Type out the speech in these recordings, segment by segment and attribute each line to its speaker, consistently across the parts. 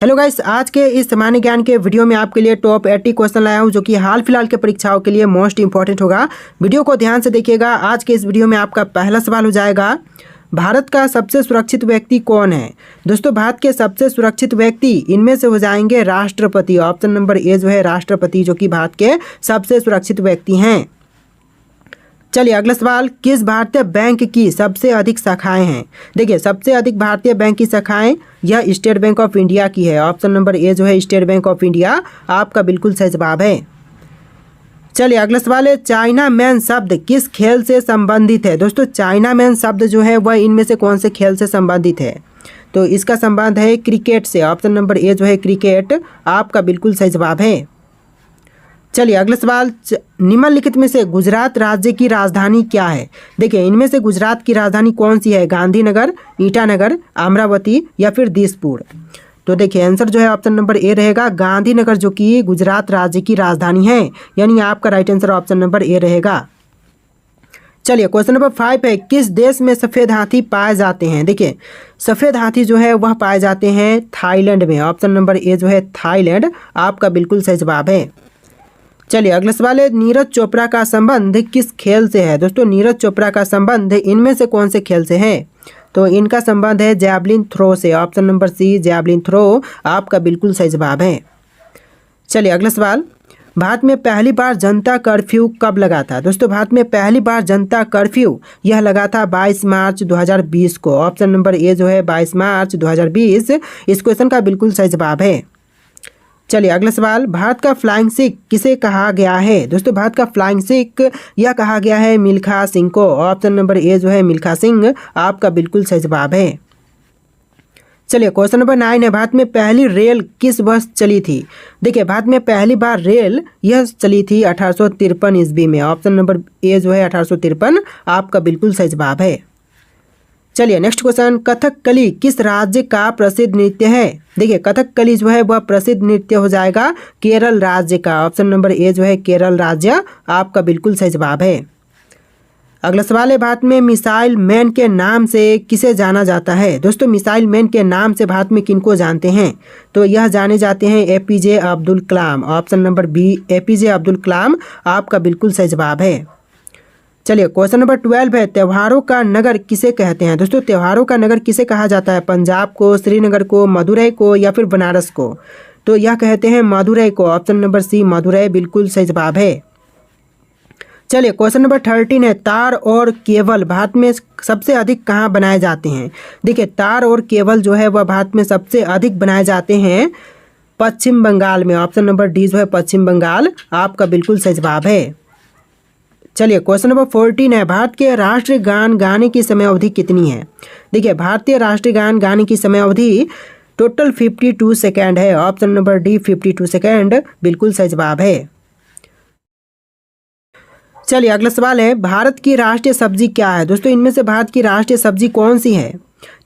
Speaker 1: Hello guys, आज के इस सामान्य ज्ञान के वीडियो में आपके लिए टॉप 80 क्वेश्चन लाया हूं जो कि हाल फिलहाल के परीक्षाओं के लिए मोस्ट इंपॉर्टेंट होगा। वीडियो को ध्यान से देखिएगा। आज के इस वीडियो में आपका पहला सवाल हो जाएगा, भारत का सबसे सुरक्षित व्यक्ति कौन है। दोस्तों, भारत के सबसे सुरक्षित व्यक्ति इनमें से हो जाएंगे राष्ट्रपति। ऑप्शन नंबर ए जो है राष्ट्रपति, जो कि भारत के सबसे सुरक्षित व्यक्ति हैं। चलिए अगला सवाल, किस भारतीय बैंक की सबसे अधिक शाखाएं हैं। देखिए, सबसे अधिक भारतीय बैंक की शाखाएं यह स्टेट बैंक ऑफ इंडिया की है। ऑप्शन नंबर ए जो है स्टेट बैंक ऑफ इंडिया आपका बिल्कुल सही जवाब है। चलिए अगला सवाल है, चाइना मैन शब्द किस खेल से संबंधित है। दोस्तों, चाइना मैन शब्द जो है वह इनमें से कौन से खेल से संबंधित है। तो इसका संबंध है क्रिकेट से। ऑप्शन नंबर ए जो है क्रिकेट आपका बिल्कुल सही जवाब है। चलिए अगला सवाल, निम्नलिखित में से गुजरात राज्य की राजधानी क्या है। देखिए, इनमें से गुजरात की राजधानी कौन सी है, गांधीनगर, ईटानगर, अमरावती या फिर दिसपुर। तो देखिए आंसर जो है ऑप्शन नंबर ए रहेगा, गांधीनगर, जो कि गुजरात राज्य की राजधानी है। यानी आपका राइट आंसर ऑप्शन नंबर ए रहेगा। चलिए क्वेश्चन नंबर 5 है, किस देश में सफ़ेद हाथी पाए जाते हैं। देखिए, सफ़ेद हाथी जो है वह पाए जाते हैं थाईलैंड में। ऑप्शन नंबर ए जो है थाईलैंड आपका बिल्कुल सही जवाब है। चलिए अगला सवाल है, नीरज चोपड़ा का संबंध किस खेल से है। दोस्तों, नीरज चोपड़ा का संबंध इनमें से कौन से खेल से है। तो इनका संबंध है जैवलिन थ्रो से। Option number C javelin throw आपका बिल्कुल सही जवाब है। चलिए अगला सवाल, भारत में पहली बार जनता कर्फ्यू कब लगा था। दोस्तों, भारत में पहली बार जनता कर्फ्यू यह लगा था 22 मार्च 2020 को। ऑप्शन नंबर ए जो है 22 मार्च 2020 इस क्वेश्चन का बिल्कुल सही जवाब है। चलिए अगला सवाल, भारत का फ्लाइंग सिख किसे कहा गया है। दोस्तों, भारत का फ्लाइंग सिख यह कहा गया है मिल्खा सिंह को। ऑप्शन नंबर ए जो है मिल्खा सिंह आपका बिल्कुल सही जवाब है। चलिए क्वेश्चन नंबर 9 है, भारत में पहली रेल किस वर्ष चली थी। देखिए, भारत में पहली बार रेल यह चली थी 1853 ईस्वी में। ऑप्शन नंबर ए जो है 1853 आपका बिल्कुल सही जवाब है। चलिए नेक्स्ट क्वेश्चन, कथकली किस राज्य का प्रसिद्ध नृत्य है। देखिए, कथकली जो है वह प्रसिद्ध नृत्य हो जाएगा केरल राज्य का। ऑप्शन नंबर ए जो है केरल राज्य आपका बिल्कुल सही जवाब है। अगला सवाल है, भारत में मिसाइल मैन के नाम से किसे जाना जाता है। दोस्तों, मिसाइल मैन के नाम से भारत में किनको जानते हैं। तो यह जाने जाते हैं APJ Abdul Kalam. Option number B APJ Abdul Kalam आपका बिल्कुल सही जवाब है। चलिए क्वेश्चन नंबर 12 है, त्योहारों का नगर किसे कहते हैं। दोस्तों, त्योहारों का नगर किसे कहा जाता है, पंजाब को, श्रीनगर को, मदुरई को या फिर बनारस को। तो यह कहते हैं मदुरई को। ऑप्शन नंबर सी मदुरई बिल्कुल सही जवाब है। चलिए क्वेश्चन नंबर 13 है, तार और केबल भारत में सबसे अधिक कहाँ बनाए जाते हैं। देखिए, तार और केबल जो है वह भारत में सबसे अधिक बनाए जाते हैं पश्चिम बंगाल में। ऑप्शन नंबर डी जो है पश्चिम बंगाल आपका बिल्कुल सही जवाब है। चलिए क्वेश्चन नंबर 14 है, भारत के राष्ट्रीय गान गाने की समय अवधि कितनी है। देखिए, भारतीय राष्ट्रीय गान गाने की समय अवधि टोटल 52 सेकेंड है। ऑप्शन नंबर डी 52 सेकेंड बिल्कुल सही जवाब है। चलिए अगला सवाल है, भारत की राष्ट्रीय सब्जी क्या है। दोस्तों, इनमें से भारत की राष्ट्रीय सब्जी कौन सी है।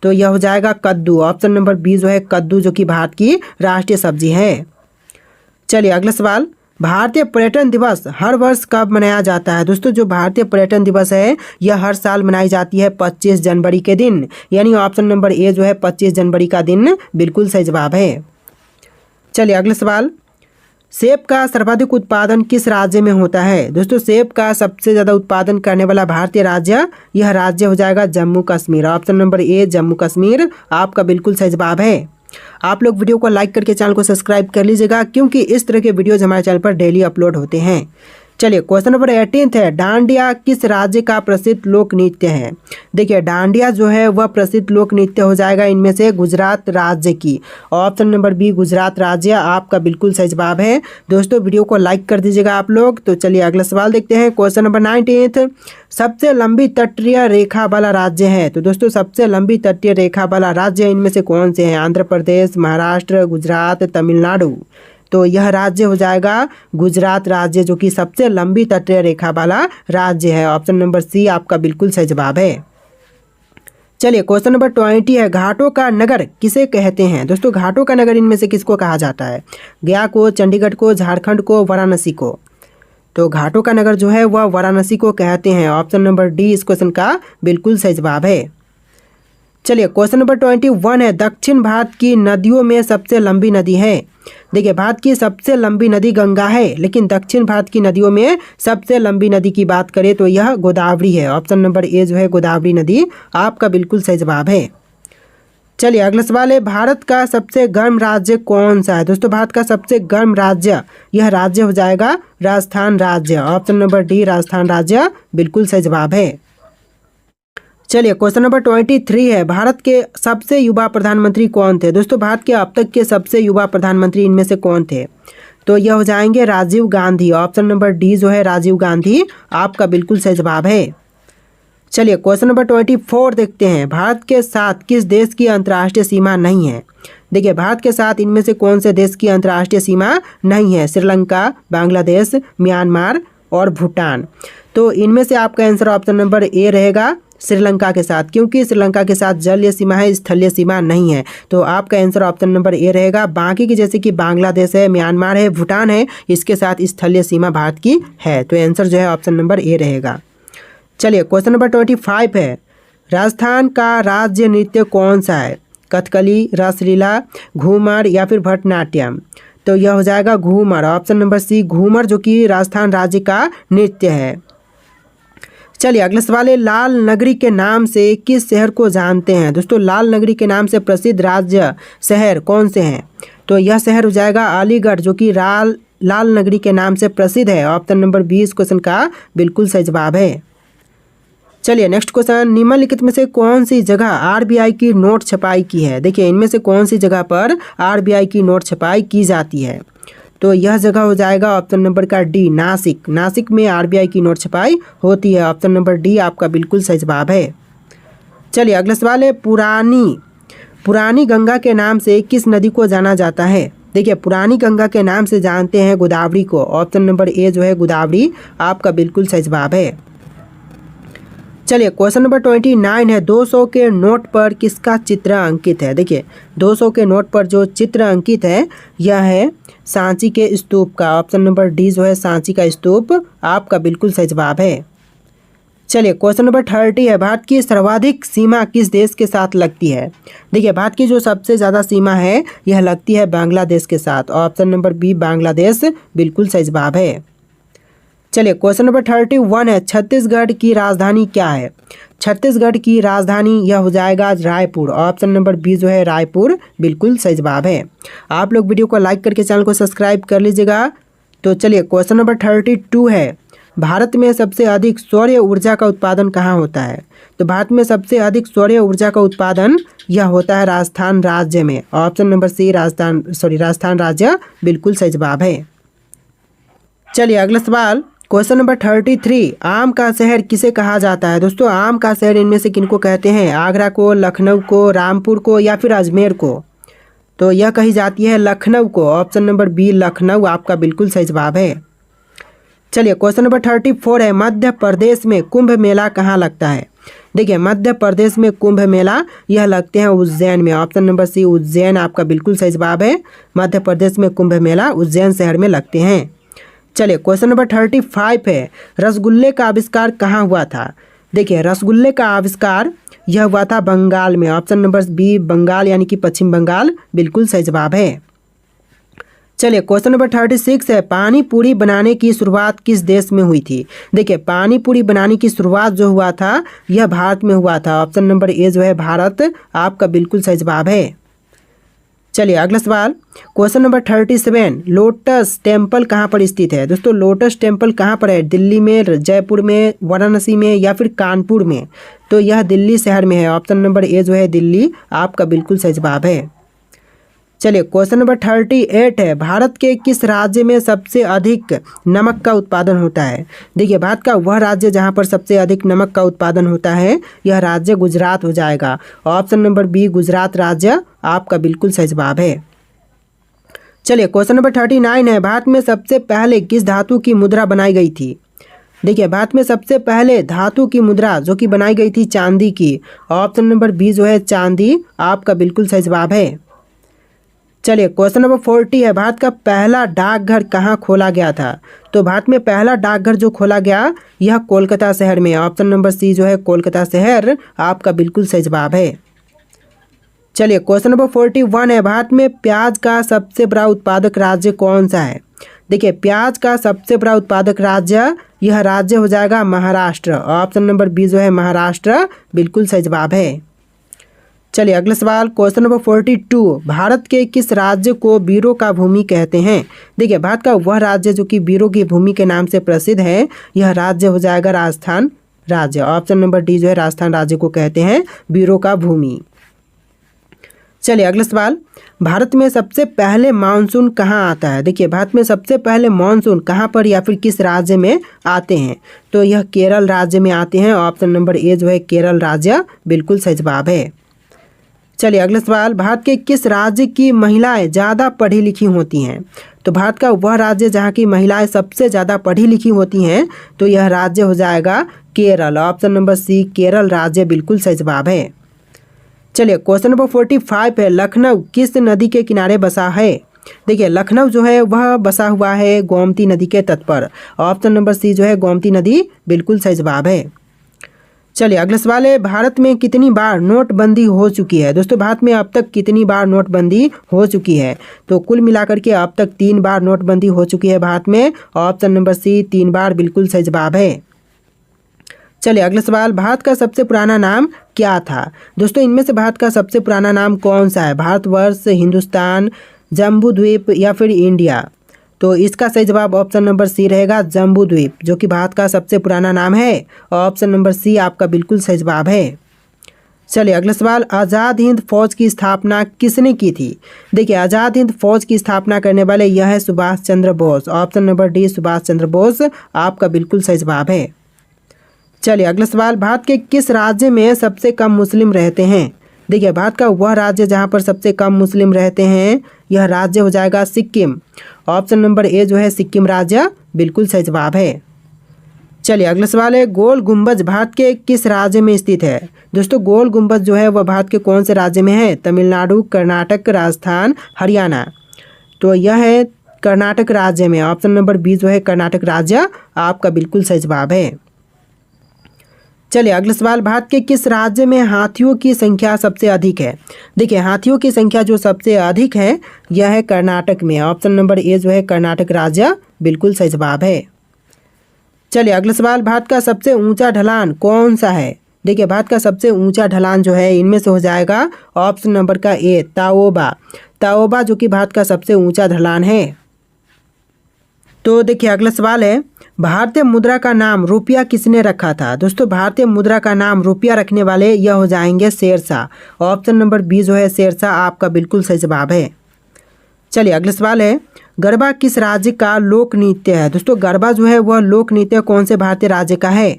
Speaker 1: तो यह हो जाएगा कद्दू। ऑप्शन नंबर बी जो है कद्दू, जो कि भारत की राष्ट्रीय सब्जी है। चलिए अगला सवाल, भारतीय पर्यटन दिवस हर वर्ष कब मनाया जाता है। दोस्तों, जो भारतीय पर्यटन दिवस है यह हर साल मनाई जाती है 25 जनवरी के दिन। यानी ऑप्शन नंबर ए जो है 25 जनवरी का दिन बिल्कुल सही जवाब है। चलिए अगला सवाल, सेब का सर्वाधिक उत्पादन किस राज्य में होता है। दोस्तों, सेब का सबसे ज़्यादा उत्पादन करने वाला भारतीय राज्य यह राज्य हो जाएगा जम्मू कश्मीर। ऑप्शन नंबर ए जम्मू कश्मीर आपका बिल्कुल सही जवाब है। आप लोग वीडियो को लाइक करके चैनल को सब्सक्राइब कर लीजिएगा, क्योंकि इस तरह के वीडियोज हमारे चैनल पर डेली अपलोड होते हैं। चलिए क्वेश्चन नंबर 18 है, डांडिया किस राज्य का प्रसिद्ध लोक नृत्य है। देखिए, डांडिया जो है वह प्रसिद्ध लोक नृत्य हो जाएगा इनमें से गुजरात राज्य की। ऑप्शन नंबर बी गुजरात राज्य आपका बिल्कुल सही जवाब है। दोस्तों, वीडियो को लाइक कर दीजिएगा आप लोग। तो चलिए अगला सवाल देखते हैं। क्वेश्चन नंबर 19, सबसे लंबी तटीय रेखा वाला राज्य है। तो दोस्तों, सबसे लंबी तटीय रेखा वाला राज्य इनमें से कौन से हैं, आंध्र प्रदेश, महाराष्ट्र, गुजरात, तमिलनाडु। तो यह राज्य हो जाएगा गुजरात राज्य, जो कि सबसे लंबी तटीय रेखा वाला राज्य है। ऑप्शन नंबर सी आपका बिल्कुल सही जवाब है। चलिए क्वेश्चन नंबर 20 है, घाटों का नगर किसे कहते हैं। दोस्तों, घाटों का नगर इनमें से किसको कहा जाता है, गया को, चंडीगढ़ को, झारखंड को, वाराणसी को। तो घाटों का नगर जो है वह वाराणसी को कहते हैं। ऑप्शन नंबर डी इस क्वेश्चन का बिल्कुल सही जवाब है। चलिए क्वेश्चन नंबर 21 है, दक्षिण भारत की नदियों में सबसे लंबी नदी है। देखिए भारत की सबसे लंबी नदी गंगा है, लेकिन दक्षिण भारत की नदियों में सबसे लंबी नदी की बात करें तो यह गोदावरी है। ऑप्शन नंबर ए जो है गोदावरी नदी आपका बिल्कुल सही जवाब है। चलिए अगला सवाल है, भारत का सबसे गर्म राज्य कौन सा है। दोस्तों भारत का सबसे गर्म राज्य, यह राज्य हो जाएगा राजस्थान राज्य। ऑप्शन नंबर डी राजस्थान राज्य बिल्कुल सही जवाब है। चलिए क्वेश्चन नंबर 23 है, भारत के सबसे युवा प्रधानमंत्री कौन थे। दोस्तों भारत के अब तक के सबसे युवा प्रधानमंत्री इनमें से कौन थे, तो यह हो जाएंगे Rajiv Gandhi. Option number D जो है राजीव गांधी आपका बिल्कुल सही जवाब है। चलिए क्वेश्चन नंबर 24 देखते हैं, भारत के साथ किस देश की अंतर्राष्ट्रीय सीमा नहीं है। देखिए भारत के साथ इनमें से कौन से देश की अंतर्राष्ट्रीय सीमा नहीं है। श्रीलंका, बांग्लादेश, म्यांमार और भूटान। तो इनमें से आपका आंसर ऑप्शन नंबर ए रहेगा श्रीलंका के साथ, क्योंकि श्रीलंका के साथ जलीय सीमा है, स्थलीय सीमा नहीं है। तो आपका आंसर ऑप्शन नंबर ए रहेगा। बाकी की जैसे कि बांग्लादेश है, म्यांमार है, भूटान है, इसके साथ स्थलीय सीमा भारत की है। तो आंसर जो है ऑप्शन नंबर ए रहेगा। चलिए क्वेश्चन नंबर 25 है, राजस्थान का राज्य नृत्य कौन सा है। कथकली, रासलीला, घूमर या फिर भरतनाट्यम। तो यह हो जाएगा Ghoomar. Option number C Ghoomar जो कि राजस्थान राज्य का नृत्य है। चलिए अगला सवाल है, लाल नगरी के नाम से किस शहर को जानते हैं। दोस्तों लाल नगरी के नाम से प्रसिद्ध राज्य शहर कौन से हैं। तो यह शहर हो जाएगा अलीगढ़ जो कि लाल नगरी के नाम से प्रसिद्ध है। ऑप्शन नंबर 20 क्वेश्चन का बिल्कुल सही जवाब है। चलिए नेक्स्ट क्वेश्चन, निम्नलिखित में से कौन सी जगह आरबीआई की नोट छपाई की है। देखिए इनमें से कौन सी जगह पर आरबीआई की नोट छपाई की जाती है। तो यह जगह हो जाएगा ऑप्शन नंबर का डी नासिक। नासिक में आरबीआई की नोट छपाई होती है। ऑप्शन नंबर डी आपका बिल्कुल सही जवाब है। चलिए अगला सवाल है, पुरानी गंगा के नाम से किस नदी को जाना जाता है। देखिए पुरानी गंगा के नाम से जानते हैं गोदावरी को। ऑप्शन नंबर ए जो है गोदावरी आपका बिल्कुल सही जवाब है। चलिए क्वेश्चन नंबर 29 है, 200 के नोट पर किसका चित्र अंकित है। देखिए 200 के नोट पर जो चित्र अंकित है यह है सांची के स्तूप का। ऑप्शन नंबर डी जो है सांची का स्तूप आपका बिल्कुल सही जवाब है। चलिए क्वेश्चन नंबर 30 है, भारत की सर्वाधिक सीमा किस देश के साथ लगती है। देखिए भारत की जो सबसे ज़्यादा सीमा है यह लगती है बांग्लादेश के साथ। ऑप्शन नंबर बी बांग्लादेश बिल्कुल सही जवाब है। चलिए क्वेश्चन नंबर 31 है, छत्तीसगढ़ की राजधानी क्या है। छत्तीसगढ़ की राजधानी यह हो जाएगा रायपुर। ऑप्शन नंबर बी जो है रायपुर बिल्कुल सही जवाब है। आप लोग वीडियो को लाइक करके चैनल को सब्सक्राइब कर लीजिएगा। तो चलिए क्वेश्चन नंबर 32 है, भारत में सबसे अधिक सौर ऊर्जा का उत्पादन कहाँ होता है। तो भारत में सबसे अधिक सौर ऊर्जा का उत्पादन यह होता है राजस्थान राज्य में। ऑप्शन नंबर सी राजस्थान राज्य बिल्कुल सही जवाब है। चलिए अगला सवाल, क्वेश्चन नंबर 33, आम का शहर किसे कहा जाता है। दोस्तों आम का शहर इनमें से किनको कहते हैं। आगरा को, लखनऊ को, रामपुर को या फिर अजमेर को। तो यह कही जाती है लखनऊ को। ऑप्शन नंबर बी लखनऊ आपका बिल्कुल सही जवाब है। चलिए क्वेश्चन नंबर 34 है, मध्य प्रदेश में कुंभ मेला कहाँ लगता है। देखिए मध्य प्रदेश में कुंभ मेला यह लगते हैं उज्जैन में। ऑप्शन नंबर सी उज्जैन आपका बिल्कुल सही जवाब है। मध्य प्रदेश में कुंभ मेला उज्जैन शहर में लगते हैं। चलिए क्वेश्चन नंबर 35 है, रसगुल्ले का आविष्कार कहाँ हुआ था। देखिए रसगुल्ले का आविष्कार यह हुआ था बंगाल में। ऑप्शन नंबर बी बंगाल यानी कि पश्चिम बंगाल बिल्कुल सही जवाब है। चलिए क्वेश्चन नंबर 36 है, पानी पूरी बनाने की शुरुआत किस देश में हुई थी। देखिए पानी पूरी बनाने की शुरुआत जो हुआ था यह भारत में हुआ था। ऑप्शन नंबर ए जो है भारत आपका बिल्कुल सही जवाब है। चलिए अगला सवाल, क्वेश्चन नंबर 37, लोटस टेम्पल कहाँ पर स्थित है। दोस्तों लोटस टेम्पल कहाँ पर है। दिल्ली में, जयपुर में, वाराणसी में या फिर कानपुर में। तो यह दिल्ली शहर में है। ऑप्शन नंबर ए जो है दिल्ली आपका बिल्कुल सही जवाब है। चलिए क्वेश्चन नंबर 38 है, भारत के किस राज्य में सबसे अधिक नमक का उत्पादन होता है। देखिए भारत का वह राज्य जहां पर सबसे अधिक नमक का उत्पादन होता है यह राज्य गुजरात हो जाएगा। ऑप्शन नंबर बी गुजरात राज्य आपका बिल्कुल सही जवाब है। चलिए क्वेश्चन नंबर 39 है, भारत में सबसे पहले किस धातु की मुद्रा बनाई गई थी। देखिए भारत में सबसे पहले धातु की मुद्रा जो कि बनाई गई थी चांदी की। ऑप्शन नंबर बी जो है चांदी आपका बिल्कुल सही जवाब है। चलिए क्वेश्चन नंबर 40 है, भारत का पहला डाकघर कहाँ खोला गया था। तो भारत में पहला डाकघर जो खोला गया यह कोलकाता शहर में। ऑप्शन नंबर सी जो है कोलकाता शहर आपका बिल्कुल सही जवाब है। चलिए क्वेश्चन नंबर 41 है, भारत में प्याज का सबसे बड़ा उत्पादक राज्य कौन सा है? देखिए प्याज का सबसे बड़ा उत्पादक राज्य, यह राज्य हो जाएगा महाराष्ट्र। ऑप्शन नंबर बी जो है महाराष्ट्र बिल्कुल सही जवाब है। चलिए अगला सवाल क्वेश्चन नंबर 42, भारत के किस राज्य को वीरों का भूमि कहते हैं? देखिए भारत का वह राज्य जो कि वीरों की भूमि के नाम से प्रसिद्ध है, यह राज्य हो जाएगा राजस्थान राज्य। ऑप्शन नंबर डी जो है राजस्थान राज्य को कहते हैं वीरों का भूमि। चलिए अगला सवाल, भारत में सबसे पहले मानसून कहाँ आता है? देखिए भारत में सबसे पहले मानसून कहाँ पर या फिर किस राज्य में आते हैं? तो यह केरल राज्य में आते हैं। ऑप्शन नंबर ए जो है केरल राज्य बिल्कुल सही जवाब है। चलिए अगला सवाल, भारत के किस राज्य की महिलाएं ज़्यादा पढ़ी लिखी होती हैं? तो भारत का वह राज्य जहाँ की महिलाएं सबसे ज़्यादा पढ़ी लिखी होती हैं, तो यह राज्य हो जाएगा Kerala. Option number C Kerala राज्य बिल्कुल सही जवाब है। चलिए क्वेश्चन नंबर 45 है, लखनऊ किस नदी के किनारे बसा है? देखिए लखनऊ जो है वह बसा हुआ है गोमती नदी के तट पर। ऑप्शन नंबर सी जो है गोमती नदी बिल्कुल सही जवाब है। चलिए अगला सवाल है, भारत में कितनी बार नोटबंदी हो चुकी है? दोस्तों भारत में अब तक कितनी बार नोटबंदी हो चुकी है? तो कुल मिलाकर के अब तक 3 बार नोटबंदी हो चुकी है भारत में। ऑप्शन नंबर सी 3 बार बिल्कुल सही जवाब है। चलिए अगला सवाल, भारत का सबसे पुराना नाम क्या था? दोस्तों इनमें से भारत का सबसे पुराना नाम कौन सा है? भारतवर्ष, हिंदुस्तान, जम्बू द्वीप या फिर इंडिया? तो इसका सही जवाब ऑप्शन नंबर सी रहेगा जम्बू द्वीप, जो कि भारत का सबसे पुराना नाम है। ऑप्शन नंबर सी आपका बिल्कुल सही जवाब है। चलिए अगला सवाल, आज़ाद हिंद फौज की स्थापना किसने की थी? देखिए आज़ाद हिंद फौज की स्थापना करने वाले यह है Subhash Chandra Bose. Option number D Subhash Chandra Bose आपका बिल्कुल सही जवाब है। चलिए अगला सवाल, भारत के किस राज्य में सबसे कम मुस्लिम रहते हैं? देखिए भारत का वह राज्य जहाँ पर सबसे कम मुस्लिम रहते हैं, यह राज्य हो जाएगा सिक्किम। ऑप्शन नंबर ए जो है सिक्किम राज्य बिल्कुल सही जवाब है। चलिए अगला सवाल है, गोल गुंबज भारत के किस राज्य में स्थित है? दोस्तों गोल गुंबज जो है वह भारत के कौन से राज्य में है? तमिलनाडु, कर्नाटक, राजस्थान, हरियाणा? तो यह है कर्नाटक राज्य में। ऑप्शन नंबर बी जो है कर्नाटक राज्य आपका बिल्कुल सही जवाब है। चलिए अगला सवाल, भारत के किस राज्य में हाथियों की संख्या सबसे अधिक है? देखिए हाथियों की संख्या जो सबसे अधिक है यह है कर्नाटक में। ऑप्शन नंबर ए जो है कर्नाटक राज्य बिल्कुल सही जवाब है। चलिए अगला सवाल, भारत का सबसे ऊंचा ढलान कौन सा है? देखिए भारत का सबसे ऊंचा ढलान जो है इनमें से हो जाएगा ऑप्शन नंबर का ए ताओबा। ताओबा जो कि भारत का सबसे ऊंचा ढलान है। तो देखिए अगला सवाल है, भारतीय मुद्रा का नाम रुपया किसने रखा था? दोस्तों भारतीय मुद्रा का नाम रुपया रखने वाले यह हो जाएंगे शेरशाह। ऑप्शन नंबर बी जो है शेरशाह आपका बिल्कुल सही जवाब है। चलिए अगला सवाल है, गरबा किस राज्य का लोक नृत्य है? दोस्तों गरबा जो है वह लोक नृत्य कौन से भारतीय राज्य का है?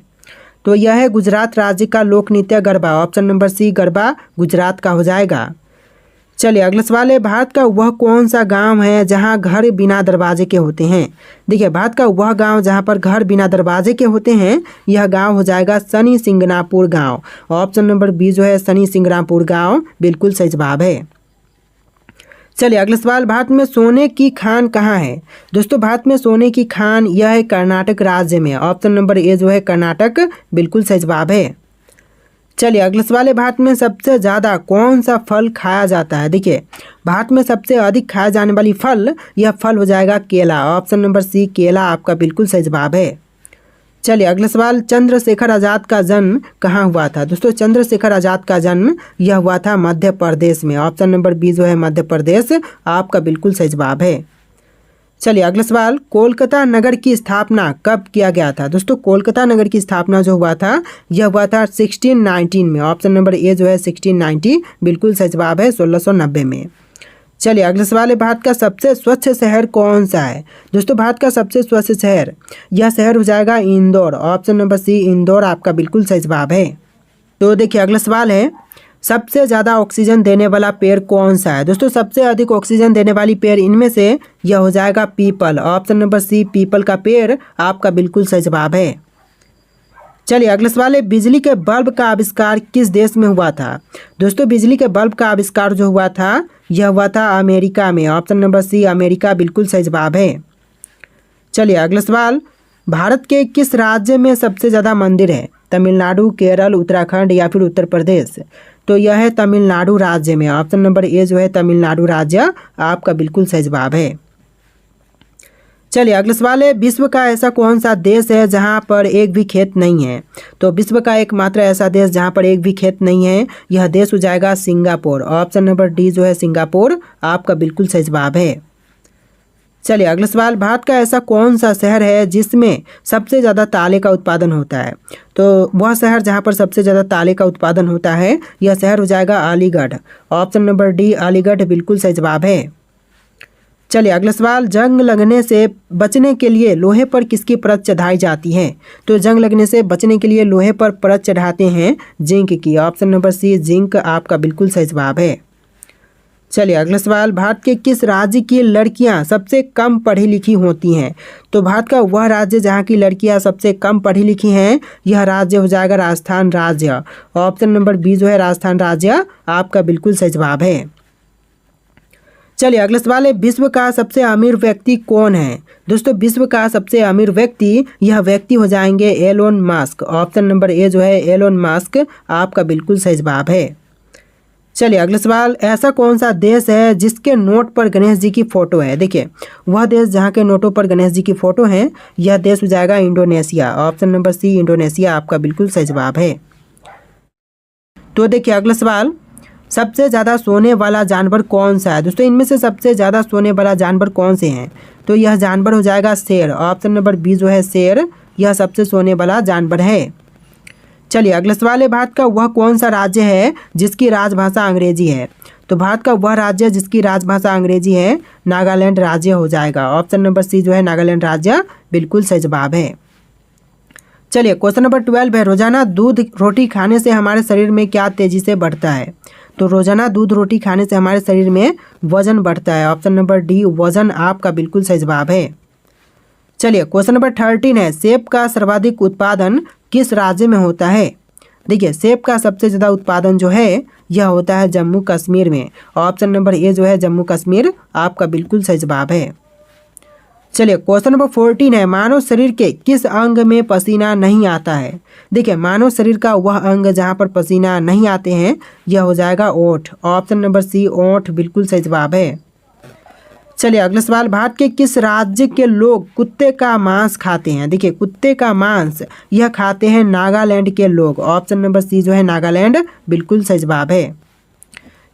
Speaker 1: तो यह है गुजरात राज्य का लोक नृत्य garba. Option number C garba Gujarat का हो जाएगा। चलिए अगला सवाल है, भारत का वह कौन सा गांव है जहां घर बिना दरवाजे के होते हैं? देखिए भारत का वह गांव जहां पर घर बिना दरवाजे के होते हैं, यह गांव हो जाएगा शनि सिंगनापुर गांव। ऑप्शन नंबर बी जो है शनि सिंगनापुर गांव बिल्कुल सही जवाब है। चलिए अगला सवाल, भारत में सोने की खान कहाँ है? दोस्तों भारत में सोने की खान यह है कर्नाटक राज्य में। ऑप्शन नंबर ए जो है कर्नाटक बिल्कुल सही जवाब है। चलिए अगला सवाल है, भारत में सबसे ज़्यादा कौन सा फल खाया जाता है? देखिए भारत में सबसे अधिक खाया जाने वाली फल, यह फल हो जाएगा केला। ऑप्शन नंबर सी केला आपका बिल्कुल सही जवाब है। चलिए अगला सवाल, चंद्रशेखर आज़ाद का जन्म कहाँ हुआ था? दोस्तों चंद्रशेखर आज़ाद का जन्म यह हुआ था मध्य प्रदेश में। ऑप्शन नंबर बी जो है मध्य प्रदेश आपका बिल्कुल सही जवाब है। चलिए अगला सवाल, कोलकाता नगर की स्थापना कब किया गया था? दोस्तों कोलकाता नगर की स्थापना जो हुआ था यह हुआ था 1619 में। ऑप्शन नंबर ए जो है 1690 बिल्कुल सही जवाब है 1690 में। चलिए अगला सवाल है, भारत का सबसे स्वच्छ शहर कौन सा है? दोस्तों भारत का सबसे स्वच्छ शहर, यह शहर हो जाएगा Indore. Option number C Indore आपका बिल्कुल सही जवाब है। तो देखिए अगला सवाल है, सबसे ज़्यादा ऑक्सीजन देने वाला पेड़ कौन सा है? दोस्तों सबसे अधिक ऑक्सीजन देने वाली पेड़ इनमें से यह हो जाएगा people. Option number see people का पेड़ आपका बिल्कुल सही जवाब है। चलिए अगला सवाल है, बिजली के बल्ब का आविष्कार किस देश में हुआ था? दोस्तों बिजली के बल्ब का आविष्कार जो हुआ था यह हुआ था अमेरिका में। ऑप्शन नंबर सी अमेरिका बिल्कुल सही जवाब है। चलिए अगला सवाल, भारत के किस राज्य में सबसे ज़्यादा मंदिर है? तमिलनाडु, केरल, उत्तराखंड या फिर उत्तर प्रदेश? तो यह है तमिलनाडु राज्य में। ऑप्शन नंबर ए जो है तमिलनाडु राज्य आपका बिल्कुल सही जवाब है। चलिए अगला सवाल है, विश्व का ऐसा कौन सा देश है जहां पर एक भी खेत नहीं है? तो विश्व का एकमात्र ऐसा देश जहां पर एक भी खेत नहीं है, यह देश हो जाएगा सिंगापुर। ऑप्शन नंबर डी जो है सिंगापुर आपका बिल्कुल सही जवाब है। चलिए अगला सवाल, भारत का ऐसा कौन सा शहर है जिसमें सबसे ज़्यादा ताले का उत्पादन होता है? तो वह शहर जहां पर सबसे ज़्यादा ताले का उत्पादन होता है, यह शहर हो जाएगा Aligarh. Option number D Aligarh बिल्कुल सही जवाब है। चलिए अगला सवाल, जंग लगने से बचने के लिए लोहे पर किसकी परत चढ़ाई जाती है? तो जंग लगने से बचने के लिए लोहे पर परत चढ़ाते हैं जिंक की। ऑप्शन नंबर सी जिंक आपका बिल्कुल सही जवाब है। चलिए अगला सवाल, भारत के किस राज्य की लड़कियां सबसे कम पढ़ी लिखी होती हैं? तो भारत का वह राज्य जहां की लड़कियां सबसे कम पढ़ी लिखी हैं, यह राज्य हो जाएगा राजस्थान राज्य। ऑप्शन नंबर बी जो है राजस्थान राज्य आपका बिल्कुल सही जवाब है। चलिए अगला सवाल है, विश्व का सबसे अमीर व्यक्ति कौन है? दोस्तों विश्व का सबसे अमीर व्यक्ति, यह व्यक्ति हो जाएंगे Elon Musk. Option number A जो है एलोन मस्क आपका बिल्कुल सही जवाब है। चलिए अगला सवाल, ऐसा कौन सा देश है जिसके नोट पर गणेश जी की फोटो है? देखिए वह देश जहाँ के नोटों पर गणेश जी की फोटो है, यह देश हो जाएगा Indonesia. Option number C Indonesia आपका बिल्कुल सही जवाब है। तो देखिए अगला सवाल, सबसे ज़्यादा सोने वाला जानवर कौन सा है? दोस्तों इनमें से सबसे ज़्यादा सोने वाला जानवर कौन से हैं? तो यह जानवर हो जाएगा शेर। ऑप्शन नंबर बी जो है शेर, यह सबसे सोने वाला जानवर है। चलिए अगला सवाल है, भारत का वह कौन सा राज्य है जिसकी राजभाषा अंग्रेजी है? तो भारत का वह राज्य जिसकी राजभाषा अंग्रेजी है, नागालैंड राज्य हो जाएगा। ऑप्शन नंबर सी जो है नागालैंड राज्य बिल्कुल सही जवाब है। चलिए क्वेश्चन नंबर 12 है, रोजाना दूध रोटी खाने से हमारे शरीर में क्या तेजी से बढ़ता है? तो रोजाना दूध रोटी खाने से हमारे शरीर में वजन बढ़ता है। ऑप्शन नंबर डी वजन आपका बिल्कुल सही जवाब है। चलिए क्वेश्चन नंबर 13 है, सेब का सर्वाधिक उत्पादन किस राज्य में होता है? देखिए सेब का सबसे ज़्यादा उत्पादन जो है यह होता है जम्मू कश्मीर में। ऑप्शन नंबर ए जो है जम्मू कश्मीर आपका बिल्कुल सही जवाब है। चलिए क्वेश्चन नंबर 14 है, मानव शरीर के किस अंग में पसीना नहीं आता है? देखिए मानव शरीर का वह अंग जहाँ पर पसीना नहीं आते हैं, यह हो जाएगा ओठ। ऑप्शन नंबर सी ओठ बिल्कुल सही जवाब है। चलिए अगला सवाल, भारत के किस राज्य के लोग कुत्ते का मांस खाते हैं? देखिए कुत्ते का मांस यह खाते हैं नागालैंड के लोग। ऑप्शन नंबर सी जो है नागालैंड बिल्कुल सही जवाब है।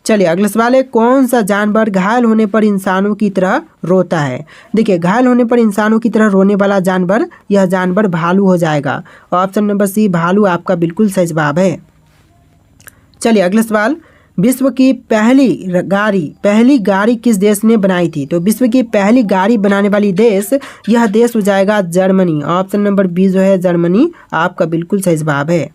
Speaker 1: चलिए अगला सवाल है, कौन सा जानवर घायल होने पर इंसानों की तरह रोता है? देखिए घायल होने पर इंसानों की तरह रोने वाला जानवर, यह जानवर भालू हो जाएगा। ऑप्शन नंबर सी भालू आपका बिल्कुल सही जवाब है। चलिए अगला सवाल, विश्व की पहली गाड़ी किस देश ने बनाई थी? तो विश्व की पहली गाड़ी बनाने वाली देश, यह देश हो जाएगा जर्मनी। ऑप्शन नंबर बी जो है जर्मनी आपका बिल्कुल सही जवाब है।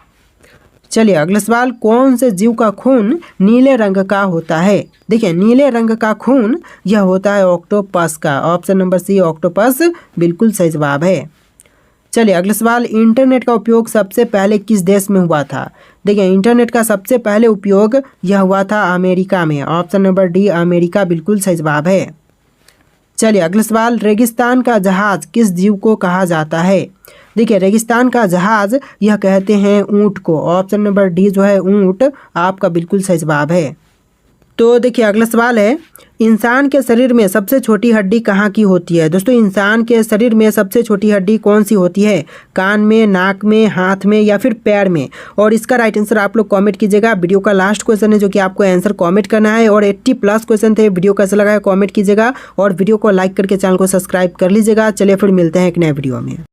Speaker 1: चलिए अगला सवाल, कौन से जीव का खून नीले रंग का होता है? देखिए नीले रंग का खून यह होता है ऑक्टोपस का। ऑप्शन नंबर सी ऑक्टोपस बिल्कुल सही जवाब है। चलिए अगला सवाल, इंटरनेट का उपयोग सबसे पहले किस देश में हुआ था? देखिए इंटरनेट का सबसे पहले उपयोग यह हुआ था अमेरिका में। ऑप्शन नंबर डी अमेरिका बिल्कुल सही जवाब है। चलिए अगला सवाल, रेगिस्तान का जहाज किस जीव को कहा जाता है? देखिए रेगिस्तान का जहाज यह कहते हैं ऊंट को। ऑप्शन नंबर डी जो है ऊंट आपका बिल्कुल सही जवाब है। तो देखिए अगला सवाल है, इंसान के शरीर में सबसे छोटी हड्डी कहाँ की होती है? दोस्तों इंसान के शरीर में सबसे छोटी हड्डी कौन सी होती है? कान में, नाक में, हाथ में या फिर पैर में? और इसका राइट आंसर आप लोग कमेंट कीजिएगा। वीडियो का लास्ट क्वेश्चन है जो कि आपको आंसर कमेंट करना है, और 80+ क्वेश्चन थे। वीडियो कैसा लगा है कमेंट कीजिएगा, और वीडियो को लाइक करके चैनल को सब्सक्राइब कर लीजिएगा। चलिए फिर मिलते हैं एक नए वीडियो में।